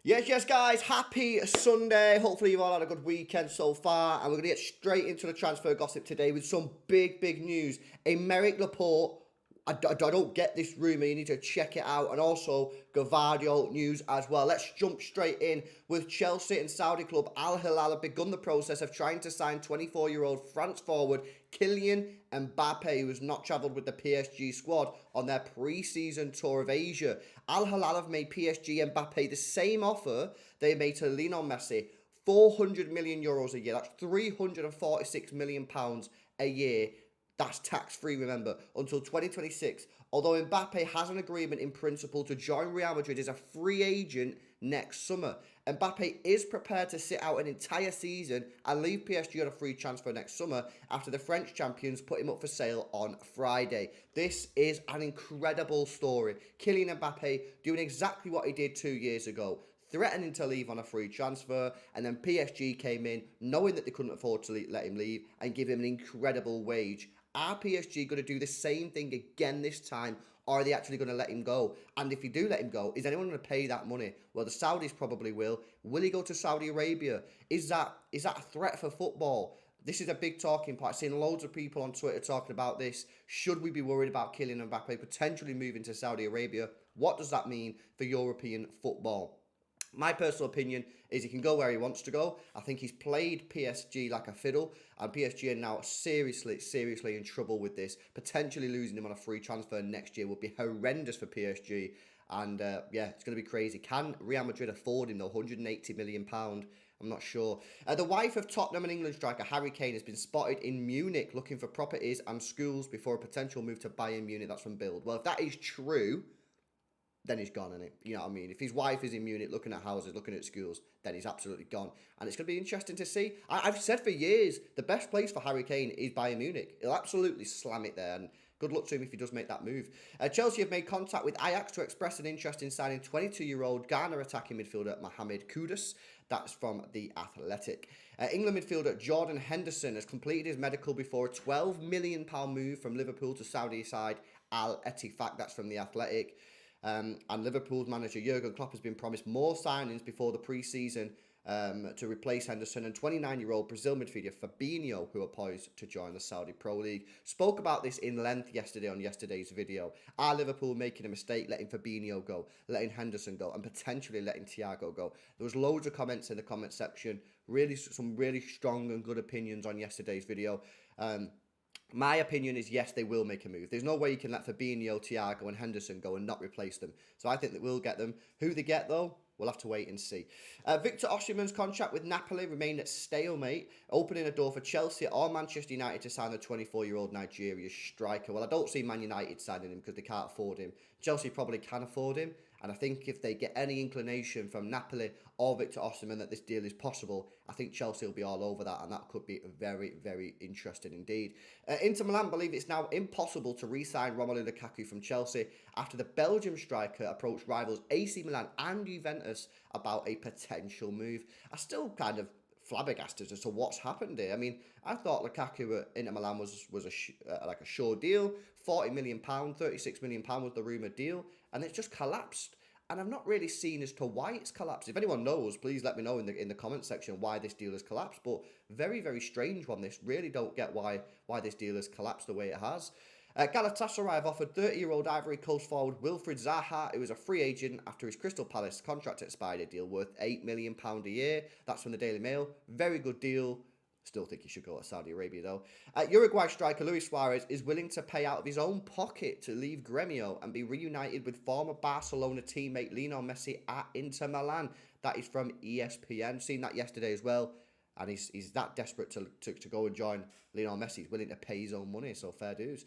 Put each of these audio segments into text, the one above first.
Yes, guys. Happy Sunday. Hopefully, you've all had a good weekend so far. And we're going to get straight into the transfer gossip today with some big news. Aymeric Laporte. I don't get this rumour. You need to check it out. And also, Gvardiol news as well. Let's jump straight in with Chelsea and Saudi club Al Hilal have begun the process of trying to sign 24-year-old France forward Kylian Mbappe, who has not travelled with the PSG squad on their pre-season tour of Asia. Al Hilal have made PSG Mbappe the same offer they made to Lionel Messi, 400 million euros a year. That's 346 million pounds a year. That's tax-free, remember, until 2026. Although Mbappe has an agreement in principle to join Real Madrid as a free agent next summer. Mbappe is prepared to sit out an entire season and leave PSG on a free transfer next summer after the French champions put him up for sale on Friday. This is an incredible story. Kylian Mbappe doing exactly what he did 2 years ago, threatening to leave on a free transfer, and then PSG came in knowing that they couldn't afford to let him leave and give him an incredible wage. Are PSG going to do the same thing again this time, or are they actually going to let him go? And if you do let him go, is anyone going to pay that money? Well, the Saudis probably will. Will he go to Saudi Arabia? Is that a threat for football? This is a big talking point. I've seen loads of people on Twitter talking about this. Should we be worried about Kylian Mbappe potentially moving to Saudi Arabia? What does that mean for European football? My personal opinion is he can go where he wants to go. I think he's played PSG like a fiddle, and PSG are now seriously in trouble with this. Potentially losing him on a free transfer next year would be horrendous for PSG, and it's going to be crazy. Can Real Madrid afford him though? £180 million? I'm not sure. The wife of Tottenham and England striker Harry Kane has been spotted in Munich looking for properties and schools before a potential move to Bayern Munich. That's from Bild. Well, if that is true, then he's gone, isn't it? You know what I mean? If his wife is in Munich looking at houses, looking at schools, then he's absolutely gone. And it's going to be interesting to see. I've said for years, the best place for Harry Kane is Bayern Munich. He'll absolutely slam it there. And good luck to him if he does make that move. Chelsea have made contact with Ajax to express an interest in signing 22-year-old Ghana attacking midfielder Mohamed Kudus. That's from The Athletic. England midfielder Jordan Henderson has completed his medical before a £12 million move from Liverpool to Saudi side Al Ettifaq. That's from The Athletic. And Liverpool's manager Jurgen Klopp has been promised more signings before the pre-season to replace Henderson, and 29-year-old Brazil midfielder Fabinho, who are poised to join the Saudi Pro League. Spoke about this in length yesterday on yesterday's video. Are Liverpool making a mistake letting Fabinho go, letting Henderson go, and potentially letting Thiago go? There was loads of comments in the comment section, some really strong and good opinions on yesterday's video. My opinion is yes, they will make a move. There's no way you can let Fabinho, Thiago and Henderson go and not replace them. So I think that we'll get them. Who they get though, we'll have to wait and see. Victor Osimhen's contract with Napoli remained at stalemate, opening a door for Chelsea or Manchester United to sign the 24-year-old Nigerian striker. Well, I don't see Man United signing him because they can't afford him. Chelsea probably can afford him. And I think if they get any inclination from Napoli or Victor Osimhen that this deal is possible, I think Chelsea will be all over that, and that could be very interesting indeed. Inter Milan believe it's now impossible to re-sign Romelu Lukaku from Chelsea after the Belgium striker approached rivals AC Milan and Juventus about a potential move. I still kind of flabbergasted as to what's happened here. I mean, I thought Lukaku at Inter Milan was like a sure deal. £40 million, £36 million was the rumoured deal, and it's just collapsed. And I've not really seen as to why it's collapsed. If anyone knows, please let me know in the comment section why this deal has collapsed. But very strange one. This really don't get why this deal has collapsed the way it has. Galatasaray have offered 30-year-old Ivory Coast forward Wilfried Zaha, who was a free agent after his Crystal Palace contract expired, a deal worth £8 million a year. That's from the Daily Mail. Very good deal. Still think he should go to Saudi Arabia though. Uruguay striker Luis Suarez is willing to pay out of his own pocket to leave Gremio and be reunited with former Barcelona teammate Lionel Messi at Inter Milan. That is from ESPN. Seen that yesterday as well. And he's that desperate to go and join Lionel Messi. He's willing to pay his own money, so fair dues.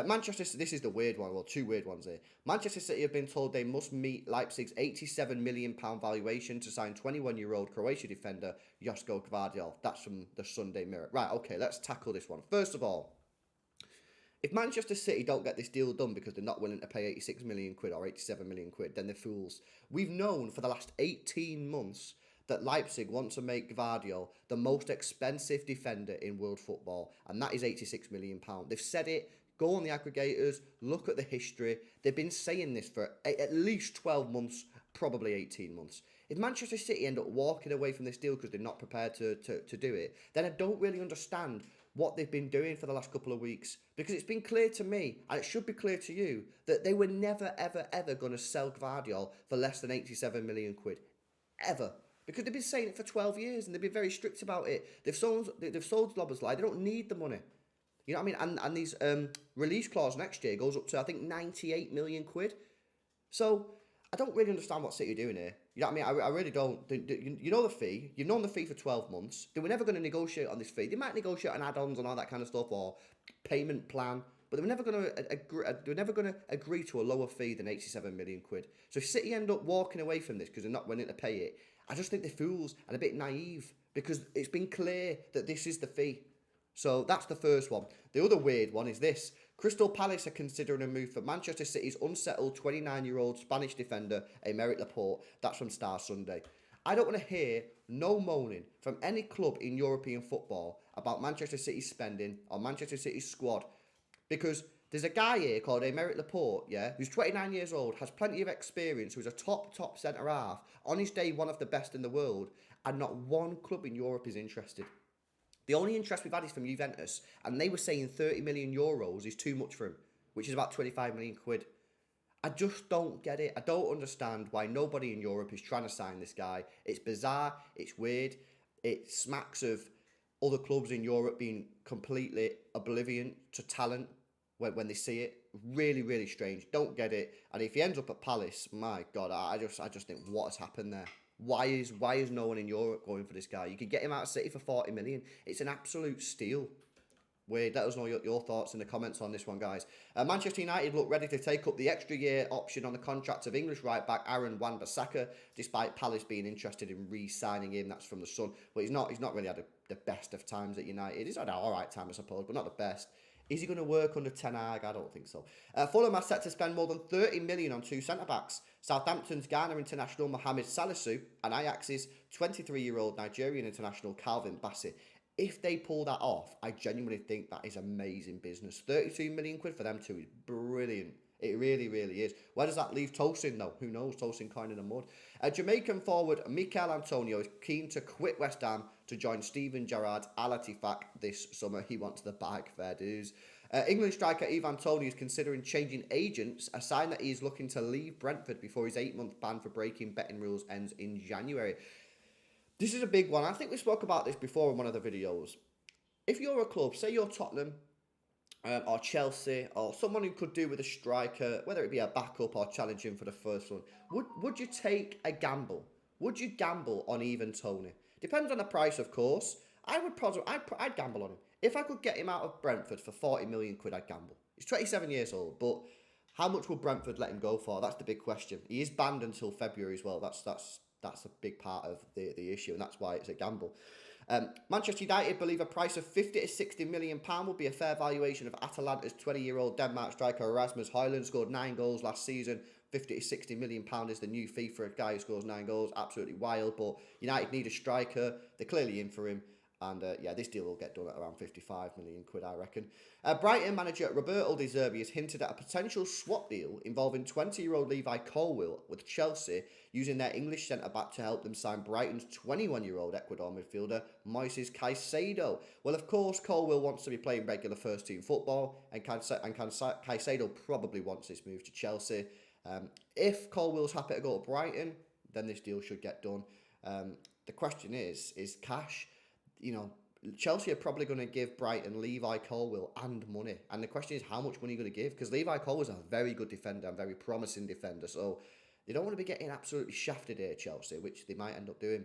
Manchester City, this is the weird one. Well, two weird ones here. Manchester City have been told they must meet Leipzig's £87 million valuation to sign 21-year-old Croatia defender Josko Gvardiol. That's from the Sunday Mirror. Right, okay, let's tackle this one. First of all, if Manchester City don't get this deal done because they're not willing to pay 86 million quid or 87 million quid, then they're fools. We've known for the last 18 months that Leipzig want to make Gvardiol the most expensive defender in world football, and that is £86 million. They've said it. Go on the aggregators, look at the history. They've been saying this for at least 12 months probably 18 months. If Manchester City end up walking away from this deal because they're not prepared to do it, then I don't really understand what they've been doing for the last couple of weeks. Because it's been clear to me, and it should be clear to you, that they were never, ever, ever going to sell Gvardiol for less than 87 million quid. Ever. Because they've been saying it for 12 years and they've been very strict about it. They've sold Slobber's. They don't need the money. You know what I mean? And these release clause next year goes up to, I think, 98 million quid. So I don't really understand what City are doing here. You know what I mean? I really don't. You know the fee. You've known the fee for 12 months. They were never going to negotiate on this fee. They might negotiate on add-ons and all that kind of stuff or payment plan, but they were never going to agree to a lower fee than 87 million quid. So if City end up walking away from this because they're not willing to pay it, I just think they're fools and a bit naive because it's been clear that this is the fee. So that's the first one. The other weird one is this. Crystal Palace are considering a move for Manchester City's unsettled 29-year-old Spanish defender, Aymeric Laporte. That's from Star Sunday. I don't want to hear no moaning from any club in European football about Manchester City's spending or Manchester City's squad, because there's a guy here called Aymeric Laporte, who's 29 years old, has plenty of experience, who's a top centre-half, on his day one of the best in the world, and not one club in Europe is interested. The only interest we've had is from Juventus, and they were saying 30 million euros is too much for him, which is about 25 million quid. I just don't get it. I don't understand why nobody in Europe is trying to sign this guy. It's bizarre. It's weird. It smacks of other clubs in Europe being completely oblivion to talent when they see it. Really, really strange. Don't get it. And if he ends up at Palace, my God, I just think, what has happened there? Why is no one in Europe going for this guy? You could get him out of City for 40 million. It's an absolute steal. Wade, let us know your thoughts in the comments on this one, guys. Manchester United look ready to take up the extra year option on the contract of English right-back Aaron Wan-Bissaka, despite Palace being interested in re-signing him. That's from The Sun. But he's not really had the best of times at United. He's had an alright time, I suppose, but not the best. Is he going to work under Ten Hag? I don't think so. Fulham are set to spend more than 30 million on two centre-backs. Southampton's Ghana international Mohamed Salisu and Ajax's 23-year-old Nigerian international Calvin Bassey. If they pull that off, I genuinely think that is amazing business. 32 million quid for them two is brilliant. It really, really is. Where does that leave Tosin, though? Who knows? Tosin coin in the mud. Jamaican forward Mikel Antonio is keen to quit West Ham to join Steven Gerrard's Al Ettifaq this summer. He wants the bag, fair dues. England striker Ivan Toney is considering changing agents, a sign that he is looking to leave Brentford before his 8-month ban for breaking betting rules ends in January. This is a big one. I think we spoke about this before in one of the videos. If you're a club, say you're Tottenham, or Chelsea, or someone who could do with a striker, whether it be a backup or challenging for the first one, would you take a gamble? Would you gamble on Ivan Toney? Depends on the price, of course. I'd gamble on him. If I could get him out of Brentford for 40 million quid, I'd gamble. He's 27 years old, but how much will Brentford let him go for? That's the big question. He is banned until February as well. That's a big part of the issue, and that's why it's a gamble. Manchester United believe a price of 50 to 60 million pound will be a fair valuation of Atalanta's 20-year-old Denmark striker Rasmus Højlund. Scored 9 goals last season. 50 to 60 million pound is the new fee for a guy who scores 9 goals. Absolutely wild, but United need a striker. They're clearly in for him. And this deal will get done at around 55 million quid, I reckon. Brighton manager Roberto De Zerbi has hinted at a potential swap deal involving 20-year-old Levi Colwill with Chelsea, using their English centre-back to help them sign Brighton's 21-year-old Ecuador midfielder, Moises Caicedo. Well, of course, Colwill wants to be playing regular first-team football, and Caicedo probably wants this move to Chelsea. If Colwill's happy to go to Brighton, then this deal should get done. The question is cash? You know, Chelsea are probably going to give Brighton Levi Colwill and money. And the question is, how much money are you going to give? Because Levi Colwill's a very good defender and very promising defender. So they don't want to be getting absolutely shafted here, Chelsea, which they might end up doing.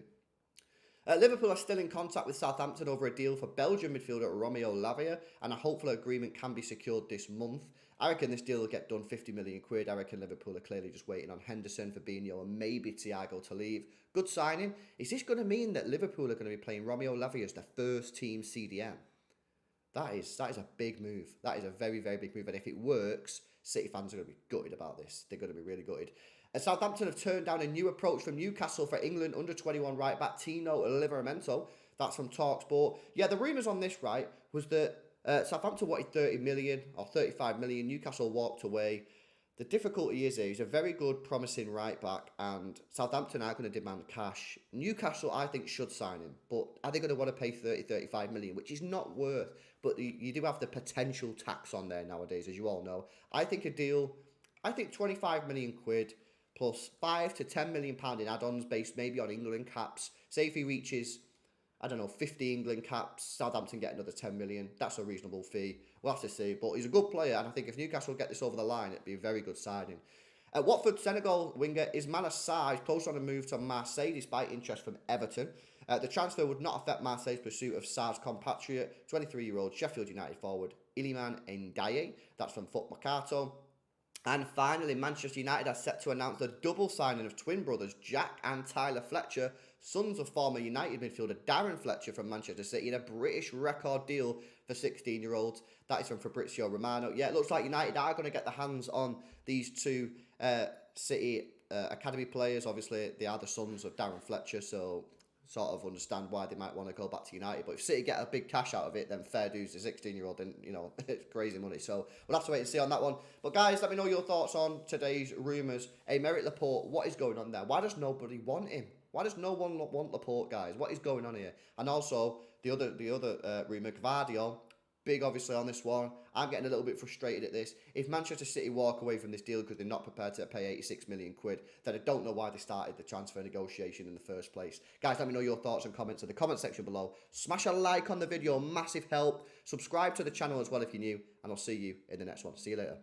Liverpool are still in contact with Southampton over a deal for Belgian midfielder Romelu Lukaku, and a hopeful agreement can be secured this month. I reckon this deal will get done 50 million quid. I reckon Liverpool are clearly just waiting on Henderson, Fabinho, and maybe Thiago to leave. Good signing. Is this going to mean that Liverpool are going to be playing Romelu Lukaku as the first team CDM? That is a big move. That is a very, very big move. And if it works, City fans are going to be gutted about this. They're going to be really gutted. Southampton have turned down a new approach from Newcastle for England under-21 right-back Tino Livramento. That's from TalkSport. Yeah, the rumours on this, right, was that Southampton wanted 30 million or 35 million. Newcastle walked away. The difficulty is he's a very good, promising right back, and Southampton are going to demand cash. Newcastle, I think, should sign him, but are they going to want to pay 30, 35 million, which is not worth, but you do have the potential tax on there nowadays, as you all know. I think a deal, I think 25 million quid plus 5 to 10 million pound in add-ons based maybe on England caps. Say if he reaches, I don't know, 50 England caps, Southampton get another 10 million. That's a reasonable fee. We'll have to see. But he's a good player, and I think if Newcastle get this over the line, it'd be a very good signing. At Watford, Senegal winger Ismaila Sarr is close on a move to Marseille despite interest from Everton. The transfer would not affect Marseille's pursuit of Sarr's compatriot, 23-year-old Sheffield United forward Iliman Ndiaye. That's from Foot Mercato. And finally, Manchester United are set to announce the double signing of twin brothers Jack and Tyler Fletcher, sons of former United midfielder Darren Fletcher from Manchester City, in a British record deal for 16-year-olds. That is from Fabrizio Romano. Yeah, it looks like United are going to get their hands on these two City academy players. Obviously, they are the sons of Darren Fletcher, so sort of understand why they might want to go back to United. But if City get a big cash out of it, then fair dues to 16-year-old, and it's crazy money. So we'll have to wait and see on that one. But guys, let me know your thoughts on today's rumours. Aymeric Laporte, what is going on there? Why does nobody want him? Why does no one want Laporte, guys? What is going on here? And also the other rumour, Gvardiol. Big, obviously, on this one. I'm getting a little bit frustrated at this. If Manchester City walk away from this deal because they're not prepared to pay 86 million quid, then I don't know why they started the transfer negotiation in the first place. Guys, let me know your thoughts and comments in the comment section below. Smash a like on the video, massive help. Subscribe to the channel as well if you're new, and I'll see you in the next one. See you later.